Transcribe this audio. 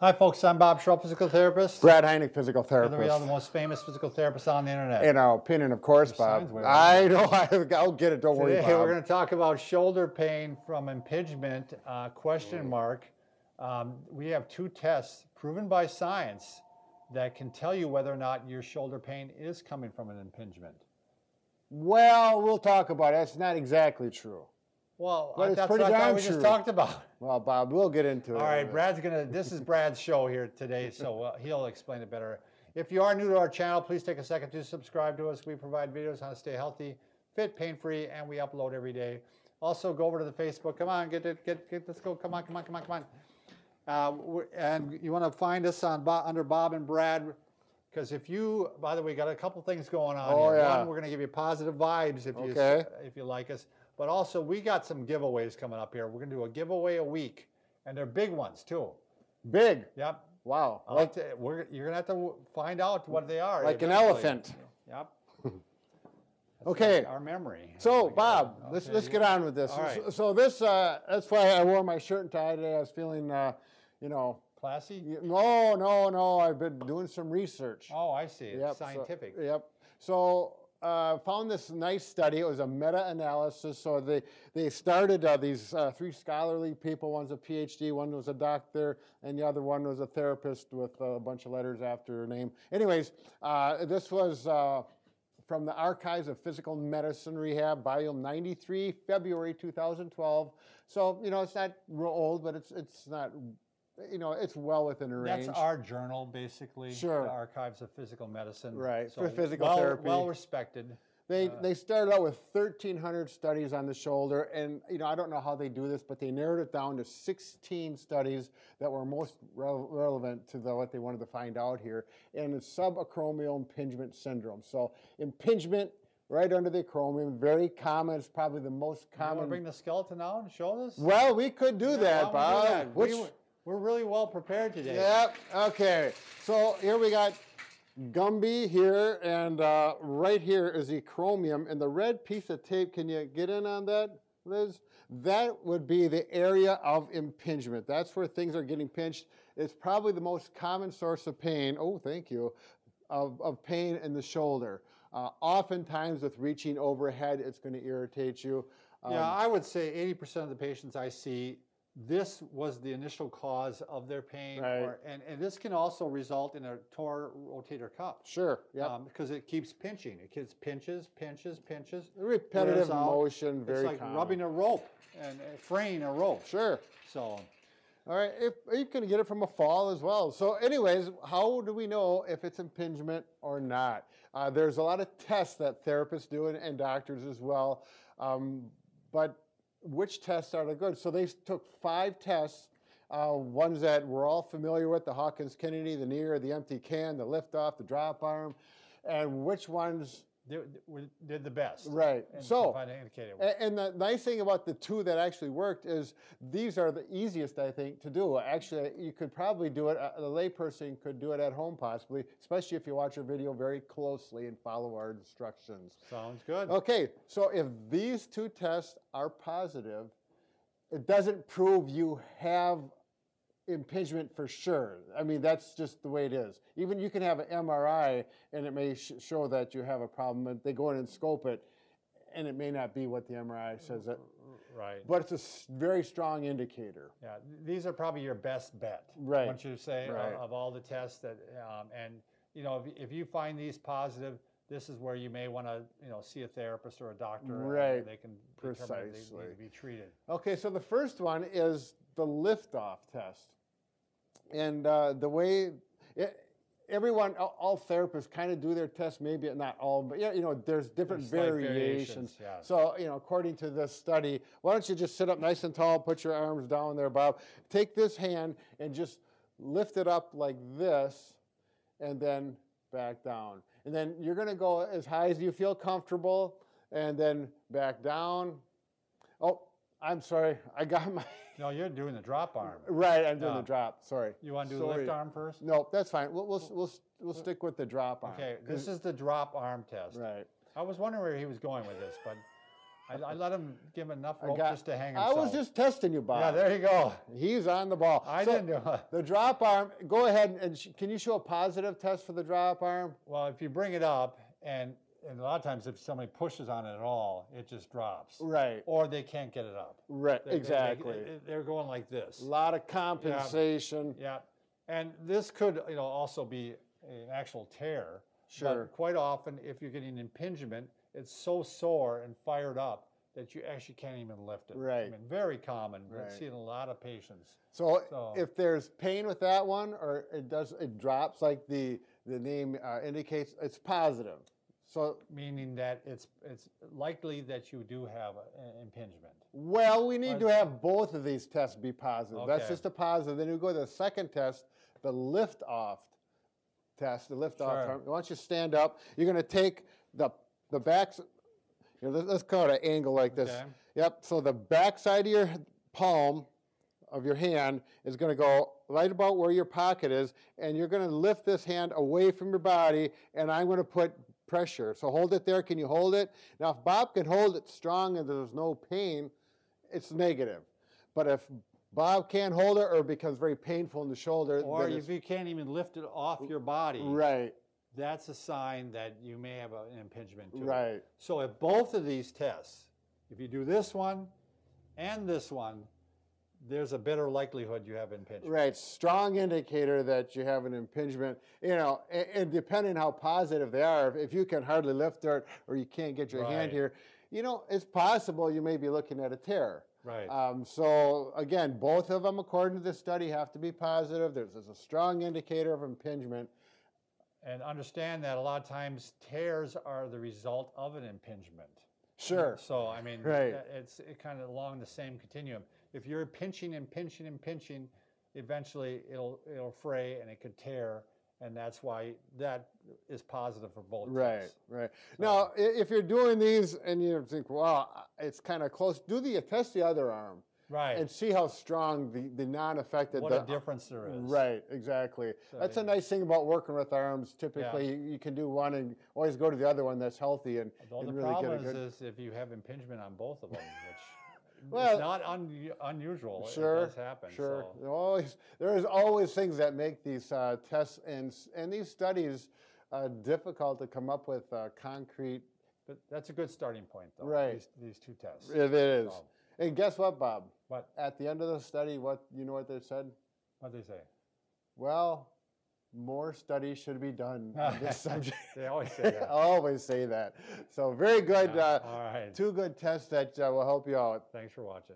Hi folks, I'm Bob Schrupp, physical therapist. Brad Heineck, physical therapist. We are the most famous physical therapists on the internet. In our opinion, of course, Bob. I know, I'll get it, don't worry, Bob. Today we're going to talk about shoulder pain from impingement, question mark. We have two tests proven by science that can tell you whether or not your shoulder pain is coming from an impingement. Well, we'll talk about it. That's not exactly true. Well, but that's what I thought we just talked about. Well, Bob, we'll get into it. All right, this is Brad's show here today, so he'll explain it better. If you are new to our channel, please take a second to subscribe to us. We provide videos on how to stay healthy, fit, pain-free, and we upload every day. Also, go over to the Facebook. Come on, let's go. Come on. And you want to find us on under Bob and Brad, because if you, by the way, got a couple things going on here. Yeah. One, we're going to give you positive vibes if you like us. But also, we got some giveaways coming up here. We're going to do a giveaway a week, and they're big ones, too. Big? Yep. Wow. You're going to have to find out what they are. Like eventually. An elephant. Yep. Okay. Our memory. So, Bob, let's get on with this. All right. So this, that's why I wore my shirt and tie today. I was feeling, classy? No. I've been doing some research. Oh, I see. It's scientific. So found this nice study. It was a meta-analysis. So they started these three scholarly people. One's a PhD, one was a doctor, and the other one was a therapist with a bunch of letters after her name. Anyways, this was from the Archives of Physical Medicine Rehab, volume 93, February 2012. So, it's not real old, but it's not... it's well within a range. That's our journal, basically. Sure. The Archives of Physical Medicine. Right, so for physical therapy. Well respected. They started out with 1,300 studies on the shoulder, and I don't know how they do this, but they narrowed it down to 16 studies that were most relevant to what they wanted to find out here, and it's subacromial impingement syndrome. So impingement right under the acromion, very common. It's probably the most common. You want to bring the skeleton out and show us? Well, we could do that, Bob. We're really well prepared today. Yep, okay. So here we got Gumby here, and right here is the acromion, and the red piece of tape, can you get in on that, Liz? That would be the area of impingement. That's where things are getting pinched. It's probably the most common source of pain, thank you, of pain in the shoulder. Oftentimes with reaching overhead, it's going to irritate you. Yeah, I would say 80% of the patients I see, this was the initial cause of their pain, right. and this can also result in a torn rotator cuff. Sure, yeah. Because it keeps pinching. It keeps pinches. Repetitive motion, very common. It's like rubbing a rope and fraying a rope. Sure. So, all right, you can get it from a fall as well. So anyways, how do we know if it's impingement or not? There's a lot of tests that therapists do and doctors as well, but which tests are the good? So they took 5 tests, ones that we're all familiar with, the Hawkins-Kennedy, the knee or the empty can, the lift-off, the drop arm, and which ones did the best. Right. And the nice thing about the 2 that actually worked is these are the easiest, I think, to do. Actually, you could probably do it, the layperson could do it at home possibly, especially if you watch our video very closely and follow our instructions. Sounds good. Okay, so if these 2 tests are positive, it doesn't prove you have impingement for sure. I mean, that's just the way it is. Even you can have an MRI and it may show that you have a problem, and they go in and scope it, and it may not be what the MRI says. Right. But it's a very strong indicator. Yeah, these are probably your best bet. Right. Once you say of all the tests that, and if you find these positive, this is where you may want to see a therapist or a doctor. Right. They can determine if they need to be treated. Okay, so the first one is the lift-off test. And the way all therapists kind of do their tests, maybe not all, but there's different variations. Yeah. So according to this study, why don't you just sit up nice and tall, put your arms down there, Bob. Take this hand and just lift it up like this, and then back down. And then you're going to go as high as you feel comfortable, and then back down. Oh, I'm sorry, I got my... No, you're doing the drop arm. Right, I'm doing the drop, sorry. You want to do the lift arm first? No, that's fine. We'll stick with the drop arm. Okay, this is the drop arm test. Right. I was wondering where he was going with this, but I let him give him enough rope just to hang I himself. was just testing you, Bob. Yeah, there you go. He's on the ball. I didn't do it. The drop arm, go ahead and can you show a positive test for the drop arm? Well, if you bring it up, and a lot of times if somebody pushes on it at all, it just drops. Right. Or they can't get it up. Right, exactly. They're going like this. A lot of compensation. Yeah. And this could also be an actual tear. Sure. But quite often, if you're getting impingement, it's so sore and fired up that you actually can't even lift it. Right. I mean, very common. Right. We see it in a lot of patients. So if there's pain with that one, or it drops like the name indicates, it's positive. So meaning that it's likely that you do have an impingement. Well, we need to have both of these tests be positive. Okay. That's just a positive. Then we go to the second test, the lift-off test, the lift-off term. Once you stand up, you're going to take the back. Let's call it an angle like this. Okay. Yep. So the back side of your palm of your hand is going to go right about where your pocket is, and you're going to lift this hand away from your body, and I'm going to put pressure. So hold it there. Can you hold it? Now, if Bob can hold it strong and there's no pain, it's negative. But if Bob can't hold it or it becomes very painful in the shoulder, or if you can't even lift it off your body, right, that's a sign that you may have an impingement too. Right. So if both of these tests, if you do this one and this one, there's a better likelihood you have impingement. Right, strong indicator that you have an impingement. And depending how positive they are, if you can hardly lift it or you can't get your hand here, it's possible you may be looking at a tear. Right. So again, both of them, according to this study, have to be positive. There's a strong indicator of impingement. And understand that a lot of times tears are the result of an impingement. Sure. So, I mean, it's kind of along the same continuum. If you're pinching and pinching and pinching, eventually it'll fray and it could tear, and that's why that is positive for both tests. Right. So, now, if you're doing these and you think, well, it's kind of close, test the other arm. Right. And see how strong the non-affected... What a difference there is. Right, exactly. So, that's a nice thing about working with arms. Typically, you can do one and always go to the other one that's healthy and the really problem get a good... is if you have impingement on both of them, which well, it's not unusual. Sure, it does happen. Sure. So. There's always things that make these tests and these studies difficult to come up with concrete... But that's a good starting point, though. Right. These two tests. It is. So. And guess what, Bob? What? At the end of the study, you know what they said? What did they say? Well, more studies should be done on this subject. They always say that. Always say that. So very good. All right. Two good tests that will help you out. Thanks for watching.